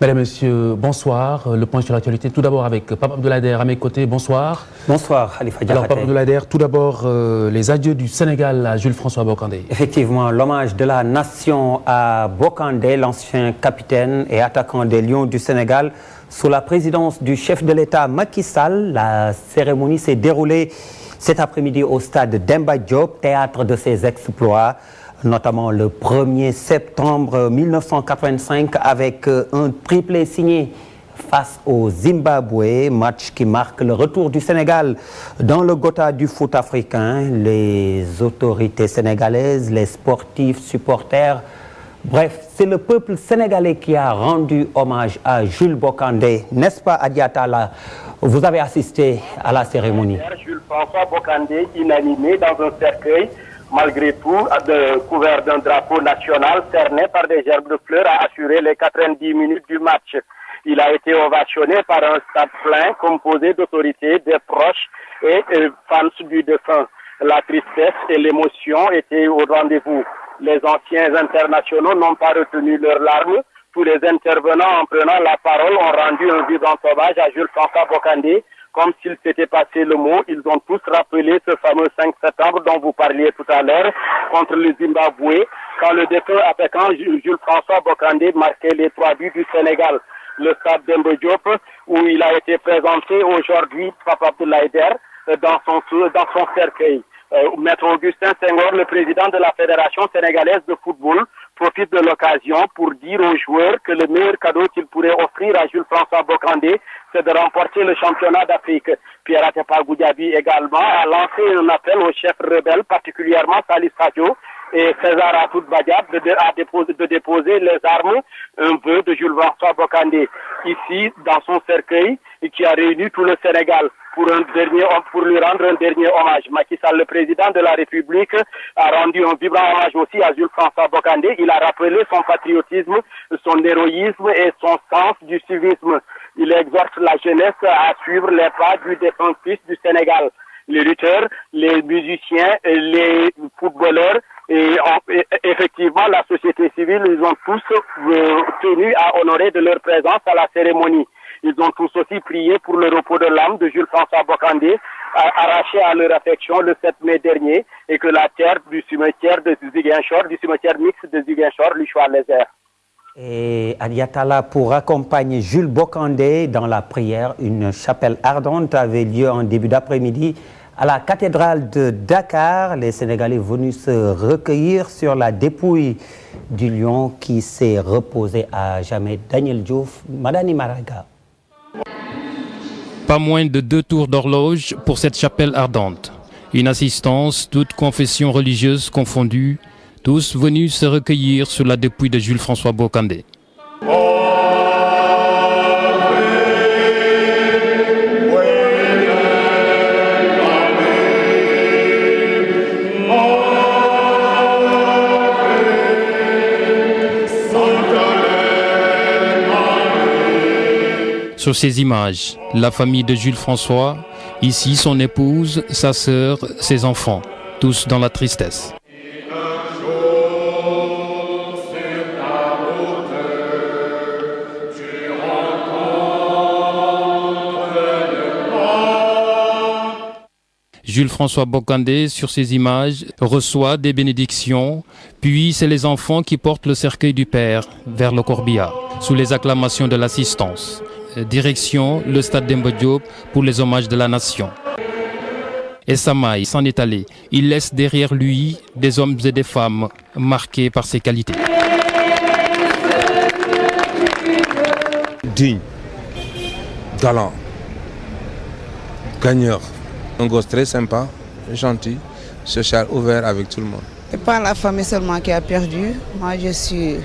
Mesdames, Messieurs, bonsoir. Le point sur l'actualité, tout d'abord avec Pape Abdoulaye à mes côtés. Bonsoir. Bonsoir, Khalifa Diakhaté. Alors, Pape Abdoulaye, tout d'abord, les adieux du Sénégal à Jules-François Bocandé. Effectivement, l'hommage de la nation à Bocandé, l'ancien capitaine et attaquant des Lions du Sénégal, sous la présidence du chef de l'État Macky Sall. La cérémonie s'est déroulée cet après-midi au stade Demba Diop, théâtre de ses exploits, notamment le 1er septembre 1985 avec un triplé signé face au Zimbabwe, match qui marque le retour du Sénégal dans le Gotha du foot africain. Les autorités sénégalaises, les sportifs, supporters, bref, c'est le peuple sénégalais qui a rendu hommage à Jules Bocandé. N'est-ce pas, Adiatala? Vous avez assisté à la cérémonie. Jules-François Bocandé, inanimé dans un cercueil, malgré tout, couvert d'un drapeau national, cerné par des gerbes de fleurs, a assuré les 90 minutes du match. Il a été ovationné par un stade plein, composé d'autorités, des proches et fans du défunt. La tristesse et l'émotion étaient au rendez-vous. Les anciens internationaux n'ont pas retenu leurs larmes. Tous les intervenants, en prenant la parole, ont rendu un vibrant hommage à Jules-François Bocandé. Comme s'il s'était passé le mot, ils ont tous rappelé ce fameux 5 septembre dont vous parliez tout à l'heure contre le Zimbabwe, quand le défunt attaquant Jules-François Bocandé marquait les 3 buts du Sénégal. Le stade Demba Diop, où il a été présenté aujourd'hui, Pape Abdoulaye dans son cercueil. Maître Augustin Senghor, le président de la Fédération sénégalaise de football, profite de l'occasion pour dire aux joueurs que le meilleur cadeau qu'il pourrait offrir à Jules-François Bocandé, c'est de remporter le championnat d'Afrique. Pierre Atepa Goudiaby également a lancé un appel aux chefs rebelles, particulièrement Salif Sadio et César Atoute Badiab, de déposer les armes, un vœu de Jules-François Bocandé. Ici, dans son cercueil, qui a réuni tout le Sénégal pour lui rendre un dernier hommage. Macky Sall, le président de la République, a rendu un vibrant hommage aussi à Jules-François Bocandé. Il a rappelé son patriotisme, son héroïsme et son sens du civisme. Il exhorte la jeunesse à suivre les pas du défunt fils du Sénégal. Les lutteurs, les musiciens, les footballeurs et effectivement la société civile, ils ont tous tenu à honorer de leur présence à la cérémonie. Ils ont tous aussi prié pour le repos de l'âme de Jules-François Bocandé, arraché à leur affection le 7 mai dernier, et que la terre du cimetière de Ziguinchor, du cimetière mixte de Ziguinchor, lui soit légère. Et Adiatala, pour accompagner Jules Bocandé dans la prière, une chapelle ardente avait lieu en début d'après-midi à la cathédrale de Dakar. Les Sénégalais venus se recueillir sur la dépouille du lion qui s'est reposé à jamais. Daniel Diouf, Madani Maraga. Pas moins de 2 tours d'horloge pour cette chapelle ardente. Une assistance, toutes confessions religieuses confondues, tous venus se recueillir sur la dépouille de Jules-François Bocandé. Sur ces images, la famille de Jules François, ici son épouse, sa sœur, ses enfants, tous dans la tristesse. Jules François Bocandé, sur ces images, reçoit des bénédictions, puis c'est les enfants qui portent le cercueil du père vers le corbillard, sous les acclamations de l'assistance. Direction le stade Demba Diop pour les hommages de la nation. Et Samaï s'en est allé. Il laisse derrière lui des hommes et des femmes marqués par ses qualités. Digne, galant, gagneur, un gosse très sympa, gentil, social, ouvert avec tout le monde. Ce n'est pas la famille seulement qui a perdu. Moi, je suis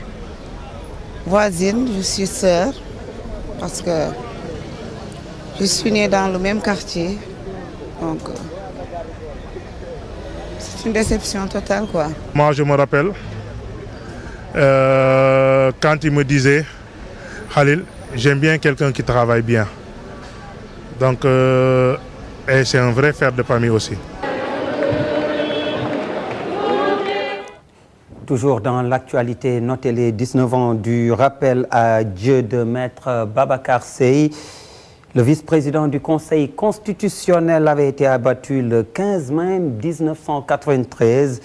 voisine, je suis sœur. Parce que je suis née dans le même quartier, donc c'est une déception totale, quoi. Moi, je me rappelle, quand il me disait, Khalil, j'aime bien quelqu'un qui travaille bien. Donc, et c'est un vrai frère de famille aussi. Toujours dans l'actualité, notez les 19 ans du rappel à Dieu de Maître Babacar Seye. Le vice-président du Conseil constitutionnel avait été abattu le 15 mai 1993.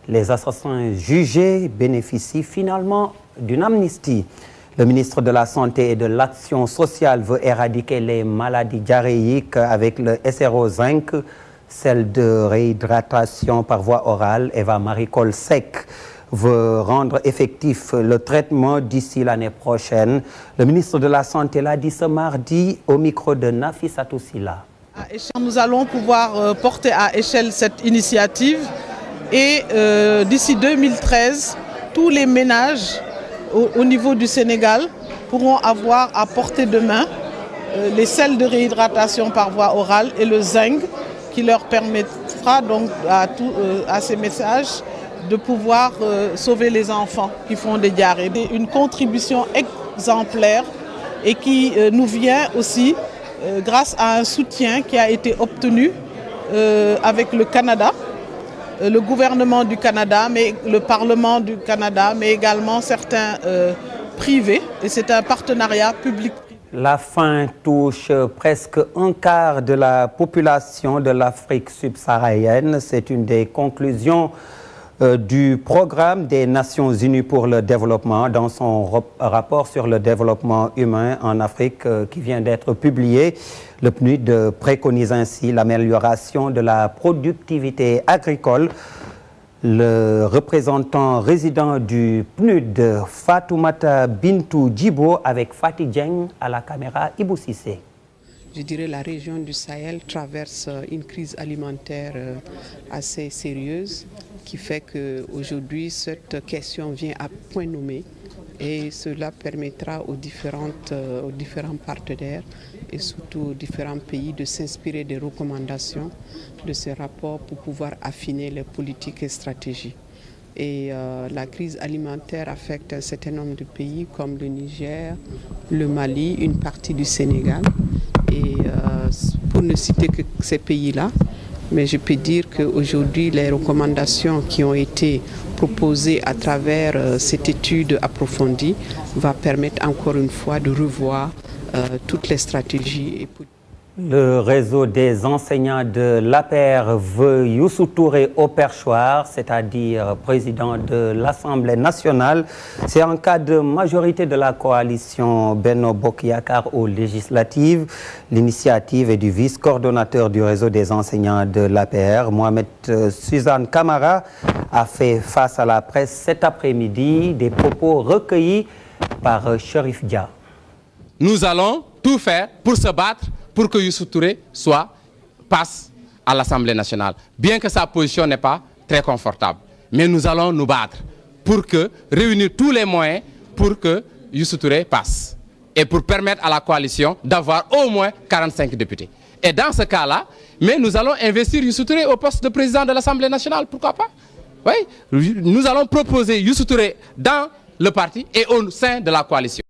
Les assassins jugés bénéficient finalement d'une amnistie. Le ministre de la Santé et de l'Action sociale veut éradiquer les maladies diarrhéiques avec le SRO zinc, celle de réhydratation par voie orale. Eva-Marie Coll Seck veut rendre effectif le traitement d'ici l'année prochaine. Le ministre de la Santé l'a dit ce mardi au micro de Nafissatou Silla. Nous allons pouvoir porter à échelle cette initiative et d'ici 2013, tous les ménages au niveau du Sénégal pourront avoir à portée de main les sels de réhydratation par voie orale et le zinc qui leur permettra donc à ces messages de pouvoir sauver les enfants qui font des diarrhées. Une contribution exemplaire et qui nous vient aussi grâce à un soutien qui a été obtenu avec le Canada, le gouvernement du Canada, mais le Parlement du Canada, mais également certains privés. Et c'est un partenariat public. La faim touche presque un quart de la population de l'Afrique subsaharienne. C'est une des conclusions du programme des Nations Unies pour le développement dans son rapport sur le développement humain en Afrique qui vient d'être publié. Le PNUD préconise ainsi l'amélioration de la productivité agricole. Le représentant résident du PNUD, Fatoumata Bintou Djibo, avec Fatih Dieng à la caméra Ibou Cissé. Je dirais que la région du Sahel traverse une crise alimentaire assez sérieuse qui fait qu'aujourd'hui cette question vient à point nommé et cela permettra aux différents partenaires et surtout aux différents pays de s'inspirer des recommandations de ces rapports pour pouvoir affiner les politiques et stratégies. Et la crise alimentaire affecte un certain nombre de pays comme le Niger, le Mali, une partie du Sénégal. Et pour ne citer que ces pays-là, mais je peux dire qu'aujourd'hui, les recommandations qui ont été proposées à travers cette étude approfondie vont permettre encore une fois de revoir toutes les stratégies. Le réseau des enseignants de l'APR veut Youssou Touré au perchoir, c'est-à-dire président de l'Assemblée nationale. C'est en cas de majorité de la coalition Benno Bokk Yakaar aux législatives. L'initiative est du vice-coordonnateur du réseau des enseignants de l'APR, Mohamed Suzanne Camara, a fait face à la presse cet après-midi des propos recueillis par Cherif Dia. Nous allons tout faire pour se battre pour que Youssou Touré passe à l'Assemblée nationale. Bien que sa position n'est pas très confortable. Mais nous allons nous battre pour réunir tous les moyens pour que Youssou Touré passe. Et pour permettre à la coalition d'avoir au moins 45 députés. Et dans ce cas-là, nous allons investir Youssou Touré au poste de président de l'Assemblée nationale. Pourquoi pas? Oui, nous allons proposer Youssou Touré dans le parti et au sein de la coalition.